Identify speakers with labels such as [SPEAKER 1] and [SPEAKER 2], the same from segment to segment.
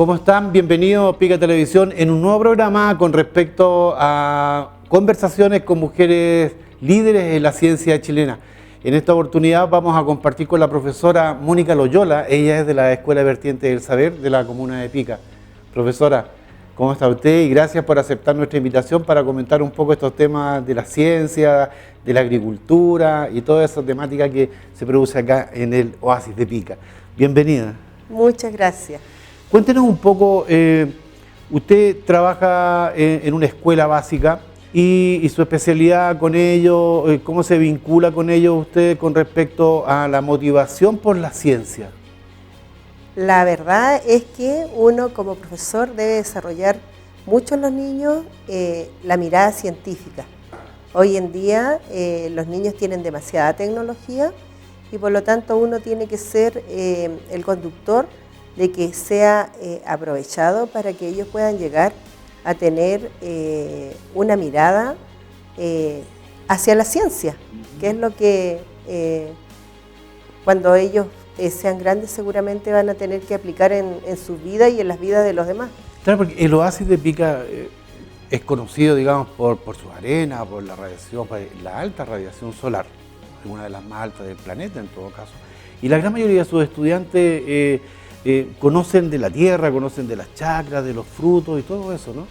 [SPEAKER 1] ¿Cómo están? Bienvenidos a Pica Televisión en un nuevo programa con respecto a conversaciones con mujeres líderes en la ciencia chilena. En esta oportunidad vamos a compartir con la profesora Mónica Loyola. Ella es de la Escuela Vertiente del Saber de la comuna de Pica. Profesora, ¿cómo está usted? Y gracias por aceptar nuestra invitación para comentar un poco estos temas de la ciencia, de la agricultura y toda esa temática que se produce acá en el Oasis de Pica. Bienvenida.
[SPEAKER 2] Muchas gracias.
[SPEAKER 1] Cuéntenos un poco, usted trabaja en una escuela básica y su especialidad con ello, ¿cómo se vincula con ello usted con respecto a la motivación por la ciencia?
[SPEAKER 2] La verdad es que uno como profesor debe desarrollar mucho en los niños la mirada científica. Hoy en día los niños tienen demasiada tecnología y por lo tanto uno tiene que ser el conductor de que sea aprovechado para que ellos puedan llegar a tener una mirada hacia la ciencia, que es lo que cuando ellos sean grandes seguramente van a tener que aplicar en su vida y en las vidas de los demás.
[SPEAKER 1] Claro, porque el Oasis de Pica es conocido, digamos, por sus arenas, por la radiación, por la alta radiación solar, una de las más altas del planeta en todo caso. Y la gran mayoría de sus estudiantes conocen de la tierra, conocen de las chacras, de los frutos y todo eso, ¿no?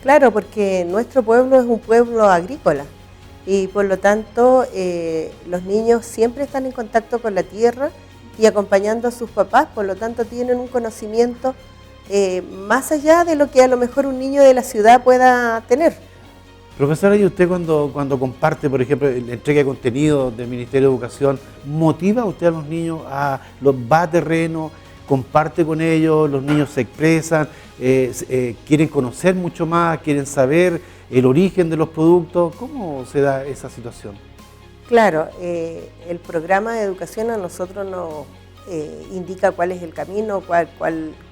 [SPEAKER 2] Claro, porque nuestro pueblo es un pueblo agrícola y por lo tanto los niños siempre están en contacto con la tierra y acompañando a sus papás, por lo tanto tienen un conocimiento más allá de lo que a lo mejor un niño de la ciudad pueda tener.
[SPEAKER 1] Profesora, ¿y usted cuando comparte, por ejemplo, la entrega de contenido del Ministerio de Educación, motiva usted a los niños, va a terreno, comparte con ellos, los niños se expresan, quieren conocer mucho más, quieren saber el origen de los productos? ¿Cómo se da esa situación?
[SPEAKER 2] Claro, el programa de educación a nosotros nos indica cuál es el camino,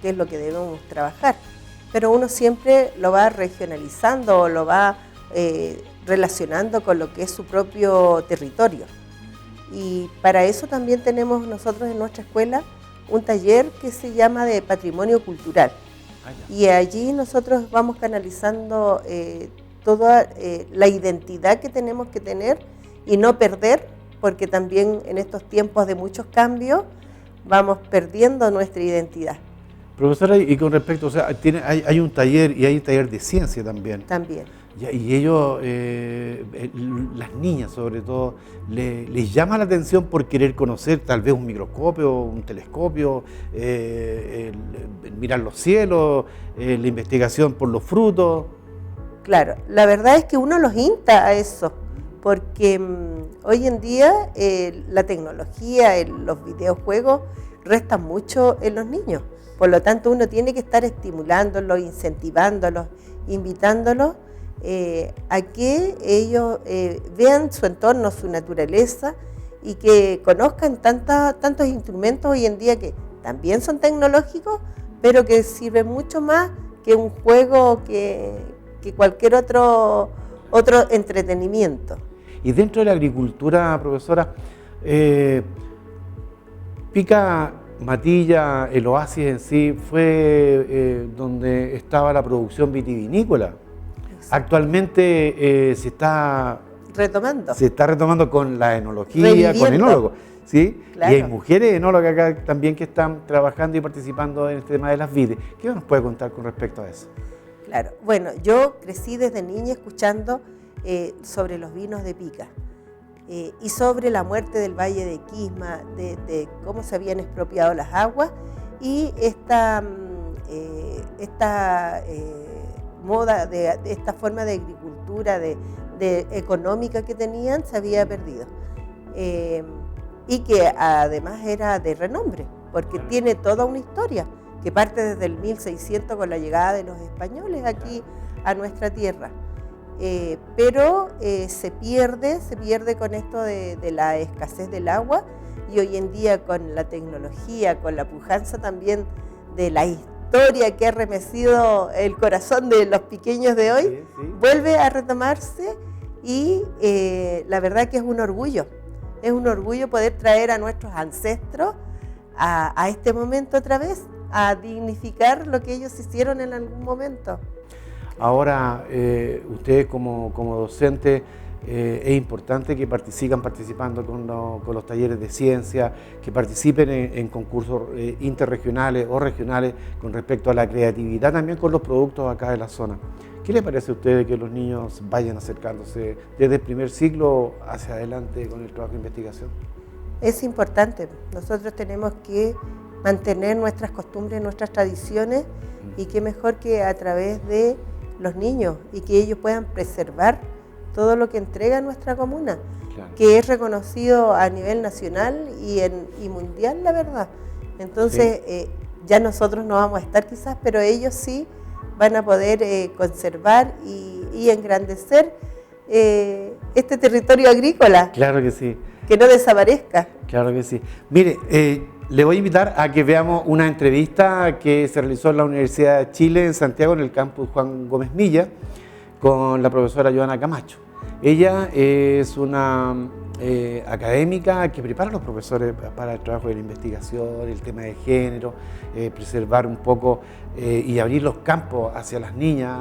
[SPEAKER 2] qué es lo que debemos trabajar, pero uno siempre lo va regionalizando o lo va relacionando con lo que es su propio territorio. Y para eso también tenemos nosotros en nuestra escuela un taller que se llama de patrimonio cultural. Y allí nosotros vamos canalizando toda la identidad que tenemos que tener y no perder, porque también en estos tiempos de muchos cambios vamos perdiendo nuestra identidad.
[SPEAKER 1] Profesora, y con respecto, o sea, hay un taller y hay un taller de ciencia también.
[SPEAKER 2] También.
[SPEAKER 1] Y ellos, las niñas sobre todo, les llama la atención por querer conocer tal vez un microscopio, un telescopio, mirar los cielos, la investigación por los frutos.
[SPEAKER 2] Claro, la verdad es que uno los insta a eso, porque hoy en día la tecnología, los videojuegos restan mucho en los niños. Por lo tanto, uno tiene que estar estimulándolos, incentivándolos, invitándolos a que ellos vean su entorno, su naturaleza y que conozcan tantos instrumentos hoy en día que también son tecnológicos, pero que sirven mucho más que un juego, que cualquier otro entretenimiento.
[SPEAKER 1] Y dentro de la agricultura, profesora, Pica Matilla, el Oasis en sí, fue donde estaba la producción vitivinícola. Actualmente se está retomando con la enología, con enólogos, ¿sí? Claro. Y hay mujeres enólogas acá también que están trabajando y participando en el tema de las vides. ¿Qué nos puede contar con respecto a eso?
[SPEAKER 2] Claro, bueno, yo crecí desde niña escuchando sobre los vinos de Pica y sobre la muerte del Valle de Quisma, de cómo se habían expropiado las aguas y esta moda, de esta forma de agricultura, de económica que tenían, se había perdido. Y que además era de renombre, porque tiene toda una historia que parte desde el 1600 con la llegada de los españoles aquí a nuestra tierra. Pero se pierde con esto de la escasez del agua y hoy en día con la tecnología, con la pujanza también de la historia que ha remecido el corazón de los pequeños de hoy, sí. Vuelve a retomarse y la verdad que es un orgullo poder traer a nuestros ancestros a este momento otra vez a dignificar lo que ellos hicieron en algún momento.
[SPEAKER 1] Ahora, ustedes como docentes, es importante que participando con los talleres de ciencia, que participen en concursos interregionales o regionales con respecto a la creatividad, también con los productos acá de la zona. ¿Qué les parece a ustedes que los niños vayan acercándose desde el primer ciclo hacia adelante con el trabajo de investigación?
[SPEAKER 2] Es importante. Nosotros tenemos que mantener nuestras costumbres, nuestras tradiciones, y qué mejor que a través de los niños y que ellos puedan preservar todo lo que entrega nuestra comuna, claro, que es reconocido a nivel nacional y mundial, la verdad. Entonces, sí, ya nosotros no vamos a estar quizás, pero ellos sí van a poder conservar y engrandecer este territorio agrícola.
[SPEAKER 1] Claro que sí.
[SPEAKER 2] Que no desaparezca.
[SPEAKER 1] Claro que sí. Mire, le voy a invitar a que veamos una entrevista que se realizó en la Universidad de Chile en Santiago, en el campus Juan Gómez Milla, con la profesora Joana Camacho. Ella es una académica que prepara a los profesores para el trabajo de la investigación, el tema de género, preservar un poco y abrir los campos hacia las niñas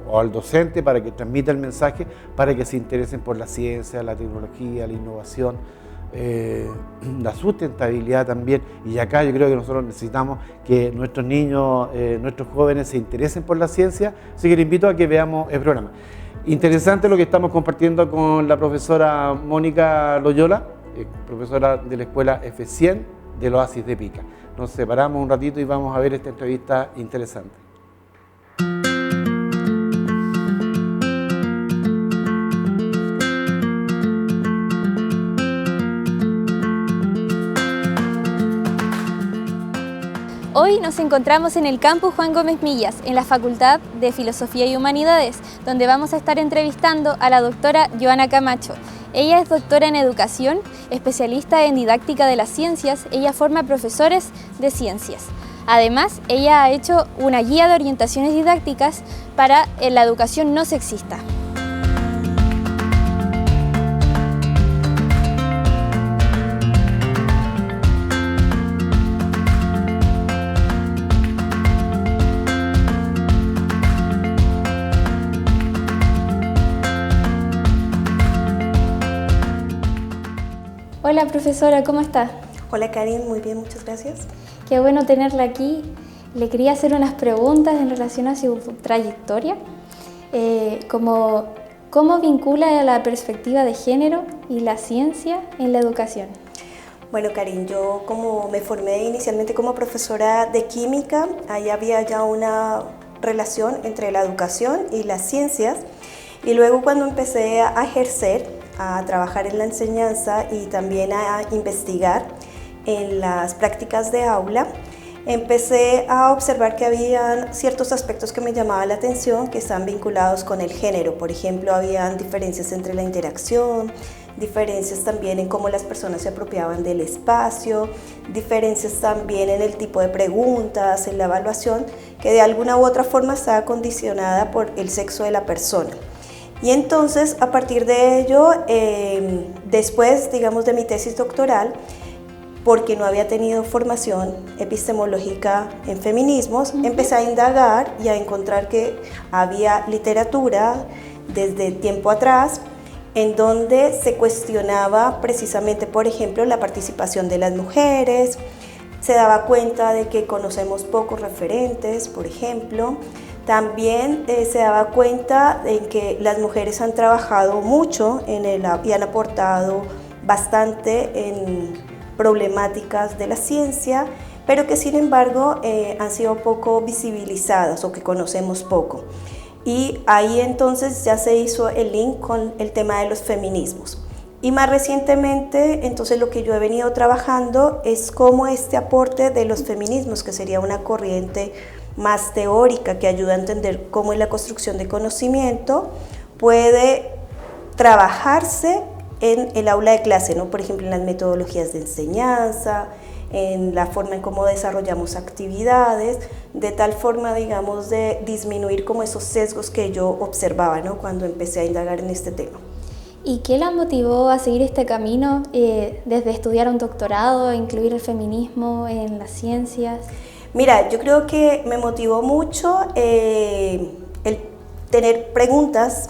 [SPEAKER 1] o al docente para que transmita el mensaje, para que se interesen por la ciencia, la tecnología, la innovación, la sustentabilidad también. Y acá yo creo que nosotros necesitamos que nuestros niños, nuestros jóvenes se interesen por la ciencia, así que les invito a que veamos el programa. Interesante lo que estamos compartiendo con la profesora Mónica Loyola, profesora de la escuela F100 del Oasis de Pica. Nos separamos un ratito y vamos a ver esta entrevista interesante.
[SPEAKER 3] Hoy nos encontramos en el campus Juan Gómez Millas, en la Facultad de Filosofía y Humanidades, donde vamos a estar entrevistando a la doctora Joana Camacho. Ella es doctora en educación, especialista en didáctica de las ciencias. Ella forma profesores de ciencias. Además, ella ha hecho una guía de orientaciones didácticas para la educación no sexista. Hola profesora, ¿cómo está?
[SPEAKER 4] Hola Karin, muy bien, muchas gracias.
[SPEAKER 3] Qué bueno tenerla aquí. Le quería hacer unas preguntas en relación a su trayectoria, ¿cómo vincula la perspectiva de género y la ciencia en la educación?
[SPEAKER 4] Bueno Karin, yo como me formé inicialmente como profesora de química, ahí había ya una relación entre la educación y las ciencias, y luego cuando empecé a ejercer, a trabajar en la enseñanza y también a investigar en las prácticas de aula, empecé a observar que había ciertos aspectos que me llamaban la atención que están vinculados con el género. Por ejemplo, habían diferencias entre la interacción, diferencias también en cómo las personas se apropiaban del espacio, diferencias también en el tipo de preguntas, en la evaluación, que de alguna u otra forma estaba condicionada por el sexo de la persona. Y entonces, a partir de ello, después, digamos, de mi tesis doctoral, porque no había tenido formación epistemológica en feminismos, empecé a indagar y a encontrar que había literatura desde tiempo atrás en donde se cuestionaba precisamente, por ejemplo, la participación de las mujeres, se daba cuenta de que conocemos pocos referentes, por ejemplo. También se daba cuenta de que las mujeres han trabajado mucho y han aportado bastante en problemáticas de la ciencia, pero que sin embargo han sido poco visibilizadas o que conocemos poco. Y ahí entonces ya se hizo el link con el tema de los feminismos. Y más recientemente, entonces lo que yo he venido trabajando es cómo este aporte de los feminismos, que sería una corriente más teórica que ayuda a entender cómo es la construcción de conocimiento, puede trabajarse en el aula de clase, ¿no? Por ejemplo, en las metodologías de enseñanza, en la forma en cómo desarrollamos actividades, de tal forma, digamos, de disminuir como esos sesgos que yo observaba, ¿no? Cuando empecé a indagar en este tema.
[SPEAKER 3] ¿Y qué la motivó a seguir este camino, desde estudiar un doctorado, incluir el feminismo en las ciencias?
[SPEAKER 4] Mira, yo creo que me motivó mucho el tener preguntas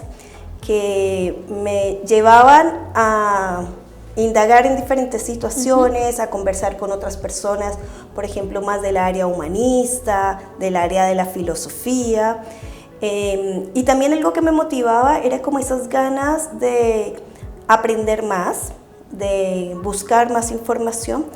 [SPEAKER 4] que me llevaban a indagar en diferentes situaciones, a conversar con otras personas, por ejemplo, más del área humanista, del área de la filosofía. Y también algo que me motivaba era como esas ganas de aprender más, de buscar más información.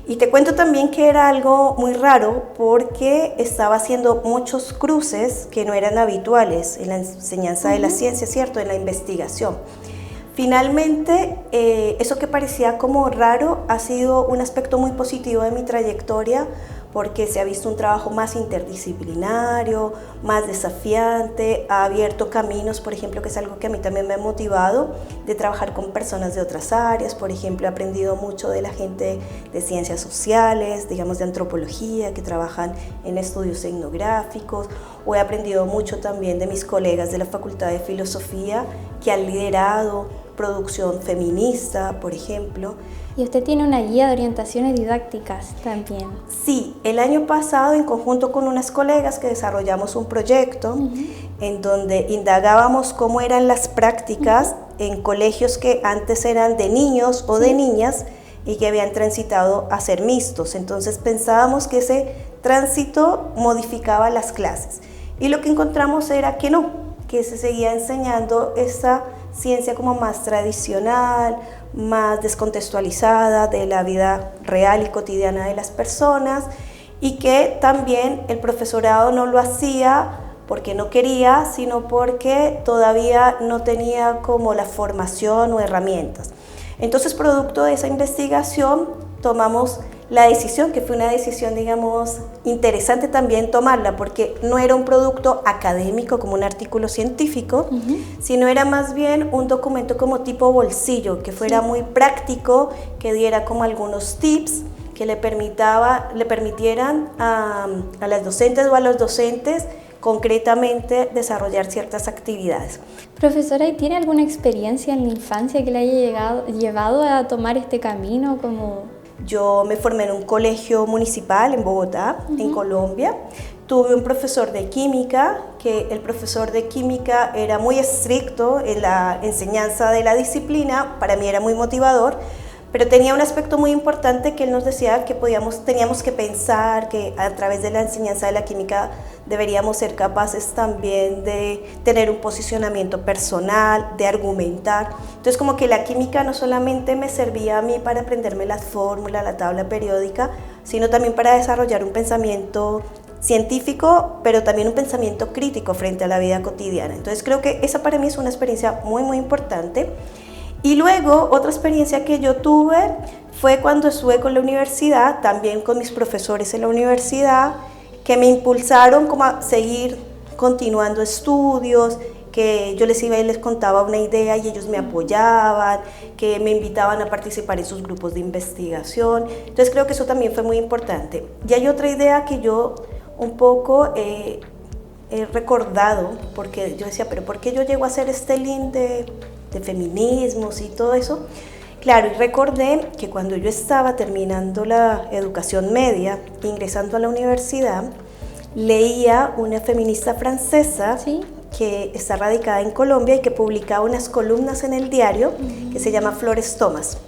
[SPEAKER 4] Y te cuento también que era algo muy raro porque estaba haciendo muchos cruces que no eran habituales en la enseñanza de la ciencia, ¿cierto? En la investigación. Finalmente, eso que parecía como raro ha sido un aspecto muy positivo de mi trayectoria porque se ha visto un trabajo más interdisciplinario, más desafiante, ha abierto caminos, por ejemplo, que es algo que a mí también me ha motivado, de trabajar con personas de otras áreas. Por ejemplo, he aprendido mucho de la gente de ciencias sociales, digamos de antropología, que trabajan en estudios etnográficos, o he aprendido mucho también de mis colegas de la Facultad de Filosofía, que han liderado producción feminista, por ejemplo.
[SPEAKER 3] Y usted tiene una guía de orientaciones didácticas también.
[SPEAKER 4] Sí, el año pasado en conjunto con unas colegas que desarrollamos un proyecto en donde indagábamos cómo eran las prácticas en colegios que antes eran de niños o de niñas y que habían transitado a ser mixtos. Entonces pensábamos que ese tránsito modificaba las clases y lo que encontramos era que no, que se seguía enseñando esa ciencia como más tradicional, más descontextualizada de la vida real y cotidiana de las personas, y que también el profesorado no lo hacía porque no quería, sino porque todavía no tenía como la formación o herramientas. Entonces, producto de esa investigación, tomamos la decisión, que fue una decisión, digamos, interesante también tomarla, porque no era un producto académico como un artículo científico, sino era más bien un documento como tipo bolsillo, que fuera muy práctico, que diera como algunos tips que le permitieran a las docentes o a los docentes concretamente desarrollar ciertas actividades.
[SPEAKER 3] Profesora, ¿y tiene alguna experiencia en la infancia que le haya llevado a tomar este camino como...?
[SPEAKER 4] Yo me formé en un colegio municipal en Bogotá, en Colombia. Tuve un profesor de química, que el profesor de química era muy estricto en la enseñanza de la disciplina, para mí era muy motivador, pero tenía un aspecto muy importante que él nos decía que teníamos que pensar que a través de la enseñanza de la química deberíamos ser capaces también de tener un posicionamiento personal, de argumentar. Entonces como que la química no solamente me servía a mí para aprenderme las fórmulas, la tabla periódica, sino también para desarrollar un pensamiento científico, pero también un pensamiento crítico frente a la vida cotidiana. Entonces creo que esa para mí es una experiencia muy, muy importante. Y luego otra experiencia que yo tuve fue cuando estuve con la universidad, también con mis profesores en la universidad, que me impulsaron como a seguir continuando estudios, que yo les iba y les contaba una idea y ellos me apoyaban, que me invitaban a participar en sus grupos de investigación. Entonces creo que eso también fue muy importante. Y hay otra idea que yo un poco he recordado, porque yo decía, pero ¿por qué yo llego a hacer este link de feminismos y todo eso? Claro, y recordé que cuando yo estaba terminando la educación media, ingresando a la universidad, leía una feminista francesa que está radicada en Colombia y que publicaba unas columnas en el diario que se llama Flores Thomas,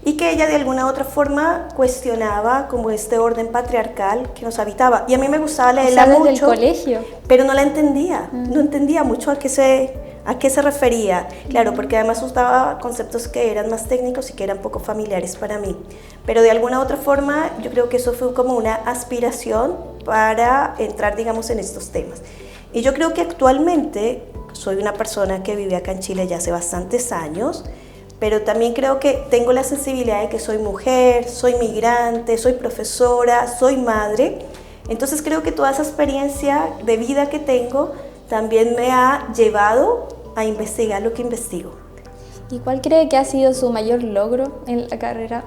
[SPEAKER 4] y que ella de alguna u otra forma cuestionaba como este orden patriarcal que nos habitaba. Y a mí me gustaba leerla mucho,
[SPEAKER 3] desde el colegio,
[SPEAKER 4] pero no la entendía, no entendía mucho a qué se refería, claro, porque además usaba conceptos que eran más técnicos y que eran poco familiares para mí. Pero de alguna u otra forma yo creo que eso fue como una aspiración para entrar, digamos, en estos temas. Y yo creo que actualmente soy una persona que vive acá en Chile ya hace bastantes años, pero también creo que tengo la sensibilidad de que soy mujer, soy migrante, soy profesora, soy madre. Entonces creo que toda esa experiencia de vida que tengo también me ha llevado a investigar lo que investigo.
[SPEAKER 3] ¿Y cuál cree que ha sido su mayor logro en la carrera?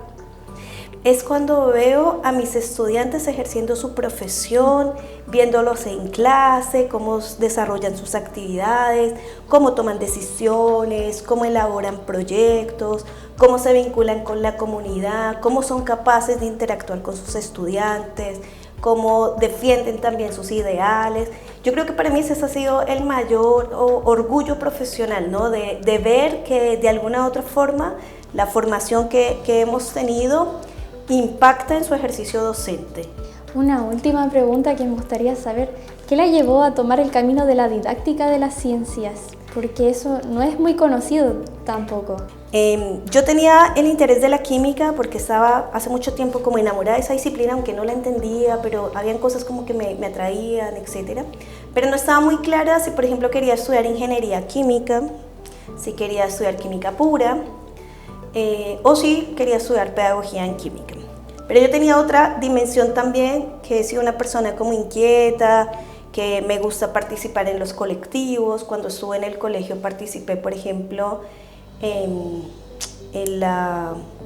[SPEAKER 4] Es cuando veo a mis estudiantes ejerciendo su profesión, viéndolos en clase, cómo desarrollan sus actividades, cómo toman decisiones, cómo elaboran proyectos, cómo se vinculan con la comunidad, cómo son capaces de interactuar con sus estudiantes, cómo defienden también sus ideales. Yo creo que para mí ese ha sido el mayor orgullo profesional, ¿no? De ver que de alguna u otra forma la formación que hemos tenido impacta en su ejercicio docente.
[SPEAKER 3] Una última pregunta que me gustaría saber, ¿qué la llevó a tomar el camino de la didáctica de las ciencias? Porque eso no es muy conocido tampoco.
[SPEAKER 4] Yo tenía el interés de la química porque estaba hace mucho tiempo como enamorada de esa disciplina, aunque no la entendía, pero habían cosas como que me atraían, etc. Pero no estaba muy clara si, por ejemplo, quería estudiar ingeniería química, si quería estudiar química pura, o si quería estudiar pedagogía en química. Pero yo tenía otra dimensión también, que he sido una persona como inquieta, que me gusta participar en los colectivos. Cuando estuve en el colegio participé, por ejemplo,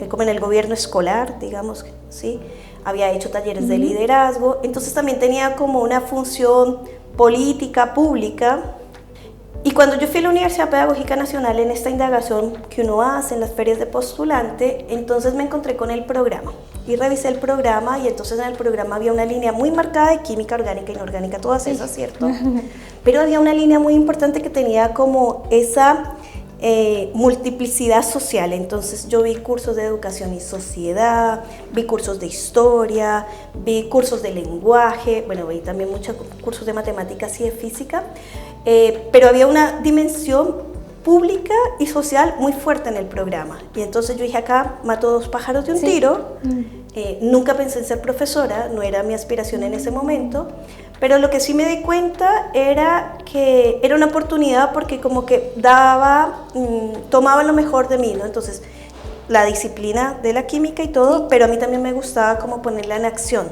[SPEAKER 4] como en el gobierno escolar, digamos, ¿sí? Había hecho talleres de liderazgo, entonces también tenía como una función política, pública. Y cuando yo fui a la Universidad Pedagógica Nacional en esta indagación que uno hace en las ferias de postulante, entonces me encontré con el programa y revisé el programa, y entonces en el programa había una línea muy marcada de química orgánica e inorgánica, todas esas, ¿cierto? Pero había una línea muy importante que tenía como esa multiplicidad social. Entonces yo vi cursos de educación y sociedad, vi cursos de historia, vi cursos de lenguaje, bueno, vi también muchos cursos de matemáticas y de física, pero había una dimensión pública y social muy fuerte en el programa. Y entonces yo dije, acá mato dos pájaros de un tiro. Nunca pensé en ser profesora, no era mi aspiración en ese momento, pero lo que sí me di cuenta era que era una oportunidad porque como que tomaba lo mejor de mí, ¿no? Entonces, la disciplina de la química y todo, pero a mí también me gustaba como ponerla en acción.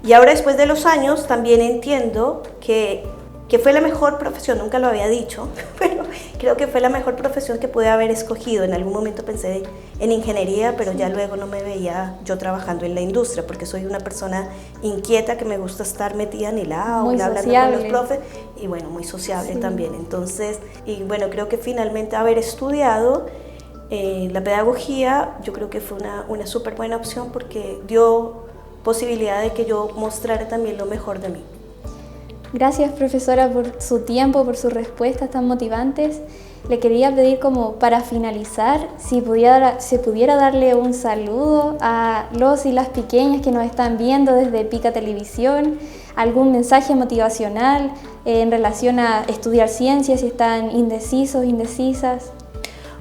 [SPEAKER 4] Y ahora, después de los años, también entiendo que fue la mejor profesión, nunca lo había dicho, pero creo que fue la mejor profesión que pude haber escogido. En algún momento pensé en ingeniería, pero ya luego no me veía yo trabajando en la industria, porque soy una persona inquieta que me gusta estar metida en el aula, hablando con los profes, y bueno, muy sociable también. Entonces, y bueno, creo que finalmente haber estudiado la pedagogía, yo creo que fue una súper buena opción porque dio posibilidad de que yo mostrara también lo mejor de mí.
[SPEAKER 3] Gracias, profesora, por su tiempo, por sus respuestas tan motivantes. Le quería pedir, como para finalizar, si pudiera darle un saludo a los y las pequeñas que nos están viendo desde Pica Televisión, algún mensaje motivacional en relación a estudiar ciencias, si están indecisos, indecisas.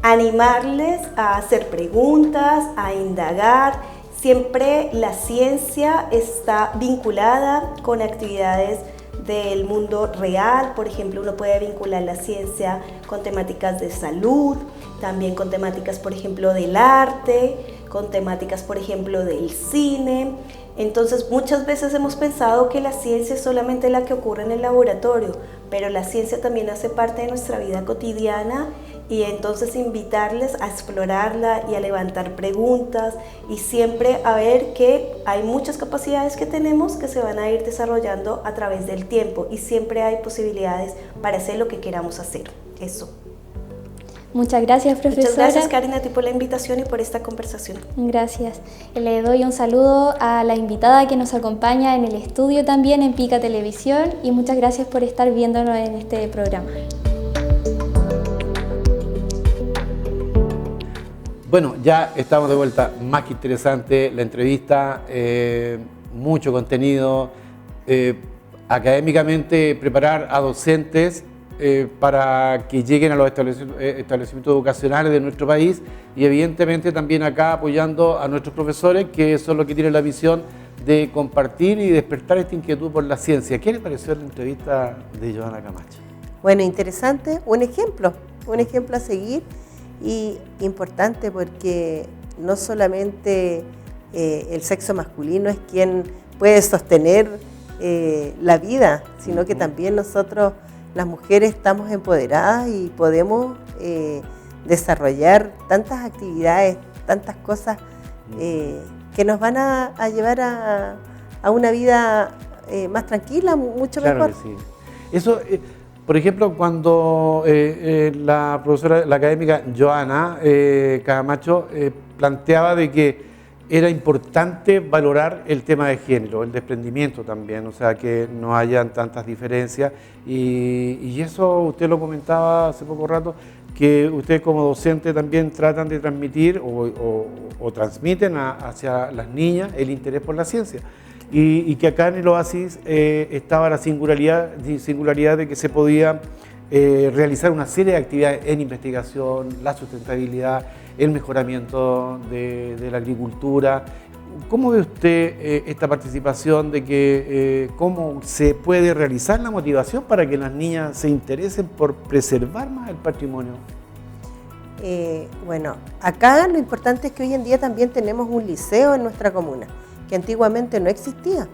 [SPEAKER 4] Animarles a hacer preguntas, a indagar. Siempre la ciencia está vinculada con actividades del mundo real. Por ejemplo, uno puede vincular la ciencia con temáticas de salud, también con temáticas, por ejemplo, del arte, con temáticas, por ejemplo, del cine. Entonces, muchas veces hemos pensado que la ciencia es solamente la que ocurre en el laboratorio, pero la ciencia también hace parte de nuestra vida cotidiana, y entonces invitarles a explorarla y a levantar preguntas, y siempre a ver que hay muchas capacidades que tenemos que se van a ir desarrollando a través del tiempo, y siempre hay posibilidades para hacer lo que queramos hacer. Eso.
[SPEAKER 3] Muchas gracias, profesora.
[SPEAKER 4] Muchas gracias, Karen, a ti por la invitación y por esta conversación.
[SPEAKER 3] Gracias. Le doy un saludo a la invitada que nos acompaña en el estudio también en Pica Televisión, y muchas gracias por estar viéndonos en este programa.
[SPEAKER 1] Bueno, ya estamos de vuelta. Más que interesante la entrevista, mucho contenido. Académicamente, preparar a docentes para que lleguen a los establecimientos educacionales de nuestro país, y evidentemente también acá apoyando a nuestros profesores, que son los que tienen la misión de compartir y despertar esta inquietud por la ciencia. ¿Qué le pareció la entrevista de Joana Camacho?
[SPEAKER 2] Bueno, interesante, un ejemplo a seguir, y importante porque no solamente el sexo masculino es quien puede sostener la vida, sino que también nosotros, las mujeres, estamos empoderadas y podemos desarrollar tantas actividades, tantas cosas que nos van a llevar a una vida más tranquila, mucho mejor.
[SPEAKER 1] Claro que sí. Eso, por ejemplo, cuando la profesora, la académica Joana Camacho planteaba de que era importante valorar el tema de género, el desprendimiento también, o sea, que no hayan tantas diferencias. Y eso usted lo comentaba hace poco rato, que ustedes como docente también tratan de transmitir o transmiten hacia las niñas el interés por la ciencia. Y que acá en el Oasis estaba la singularidad de que se podía realizar una serie de actividades en investigación, la sustentabilidad, el mejoramiento de la agricultura. ¿Cómo ve usted esta participación de que cómo se puede realizar la motivación para que las niñas se interesen por preservar más el patrimonio?
[SPEAKER 2] Bueno, acá lo importante es que hoy en día también tenemos un liceo en nuestra comuna, que antiguamente no existía.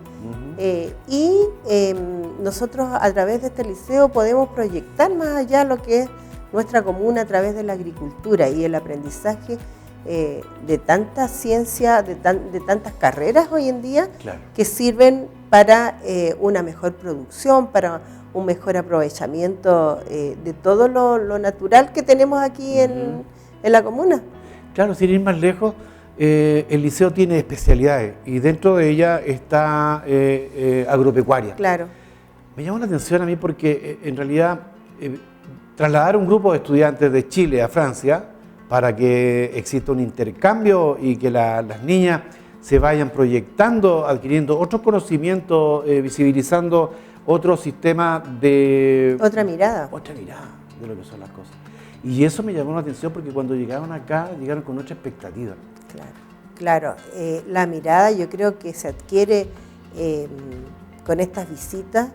[SPEAKER 2] Nosotros a través de este liceo podemos proyectar más allá lo que es nuestra comuna a través de la agricultura y el aprendizaje de tanta ciencia, de tantas carreras hoy en día, claro, que sirven para una mejor producción, para un mejor aprovechamiento de todo lo natural que tenemos aquí en la comuna. Claro, sin ir más lejos, el liceo tiene especialidades y dentro de ella está agropecuaria. Claro. Me llamó la atención a mí porque en realidad trasladar un grupo de estudiantes de Chile a Francia para que exista un intercambio y que las niñas se vayan proyectando, adquiriendo otros conocimientos, visibilizando otro sistema de... Otra mirada de lo que son las cosas. Y eso me llamó la atención porque cuando llegaron acá, llegaron con otra expectativa. Claro. La mirada yo creo que se adquiere con estas visitas,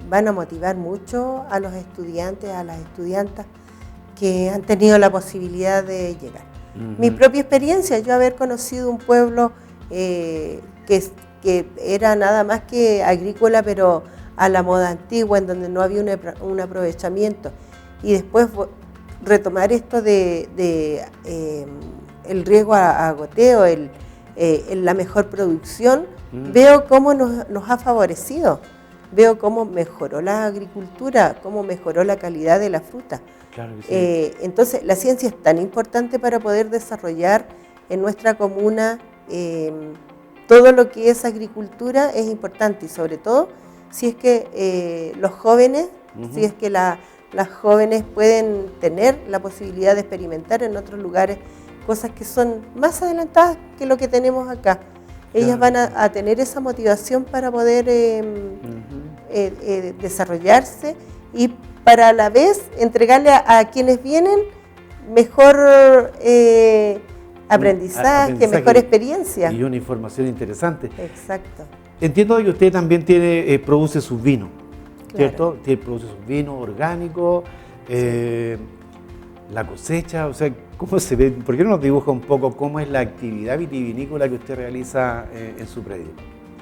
[SPEAKER 2] van a motivar mucho a los estudiantes, a las estudiantas que han tenido la posibilidad de llegar. Mi propia experiencia, yo haber conocido un pueblo que era nada más que agrícola, pero a la moda antigua, en donde no había un aprovechamiento, y después retomar esto de el riego a goteo, la mejor producción, veo cómo nos ha favorecido, veo cómo mejoró la agricultura, cómo mejoró la calidad de la fruta. Claro que sí. Entonces, la ciencia es tan importante para poder desarrollar en nuestra comuna todo lo que es agricultura, es importante, y sobre todo si es que los jóvenes, si es que las jóvenes pueden tener la posibilidad de experimentar en otros lugares cosas que son más adelantadas que lo que tenemos acá. Ellas van a tener esa motivación para poder desarrollarse y para a la vez entregarle a quienes vienen mejor aprendizaje, mejor experiencia. Y una información interesante. Exacto. Entiendo que usted también produce sus vinos, ¿cierto? Produce sus vinos orgánicos, la cosecha, o sea, ¿cómo se ve? ¿Por qué no nos dibuja un poco cómo es la actividad vitivinícola que usted realiza en su predio?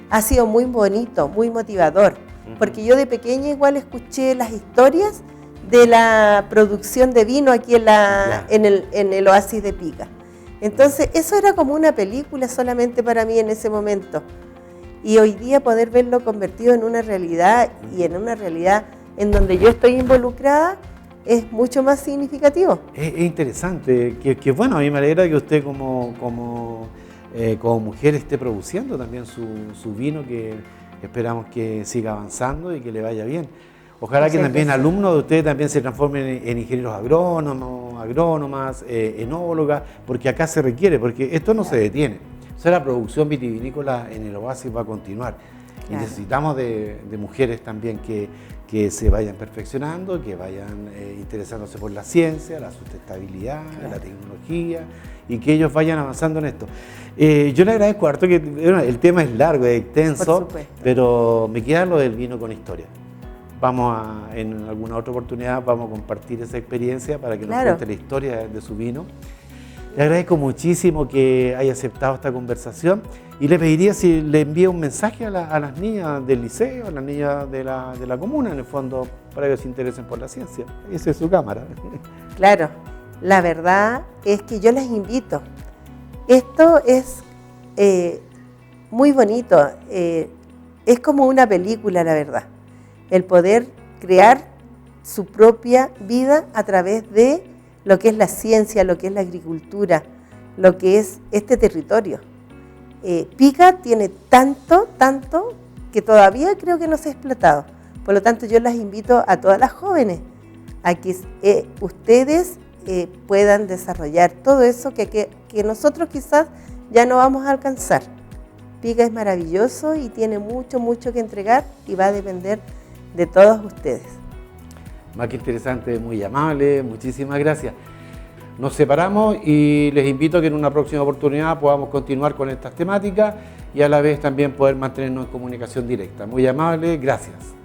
[SPEAKER 2] Ha sido muy bonito, muy motivador, porque yo de pequeña igual escuché las historias de la producción de vino aquí en el Oasis de Pica. Entonces, eso era como una película solamente para mí en ese momento. Y hoy día poder verlo convertido en una realidad y en una realidad en donde yo estoy involucrada es mucho más significativo. Es interesante, que bueno, a mí me alegra que usted como mujer esté produciendo también su vino, que esperamos que siga avanzando y que le vaya bien. Ojalá que también alumnos de ustedes también se transformen en ingenieros agrónomos, agrónomas, enólogas, porque acá se requiere, porque esto no se detiene. O sea, la producción vitivinícola en el Oasis va a continuar. Y necesitamos de mujeres también que se vayan perfeccionando, que vayan interesándose por la ciencia, la sustentabilidad, la tecnología, y que ellos vayan avanzando en esto. Yo le agradezco harto que el tema es largo, es extenso, pero me queda lo del vino con historia. En alguna otra oportunidad vamos a compartir esa experiencia para que nos cuente la historia de su vino. Le agradezco muchísimo que haya aceptado esta conversación y le pediría si le envía un mensaje a las niñas del liceo, a las niñas de la comuna, en el fondo, para que se interesen por la ciencia. Esa es su cámara. Claro, la verdad es que yo les invito. Esto es muy bonito, es como una película, la verdad. El poder crear su propia vida a través de lo que es la ciencia, lo que es la agricultura, lo que es este territorio. Pica tiene tanto que todavía creo que no se ha explotado. Por lo tanto, yo las invito a todas las jóvenes a que ustedes puedan desarrollar todo eso que nosotros quizás ya no vamos a alcanzar. Pica es maravilloso y tiene mucho que entregar y va a depender de todos ustedes.
[SPEAKER 1] Más que interesante, muy amable, muchísimas gracias. Nos separamos y les invito a que en una próxima oportunidad podamos continuar con estas temáticas y a la vez también poder mantenernos en comunicación directa. Muy amable, gracias.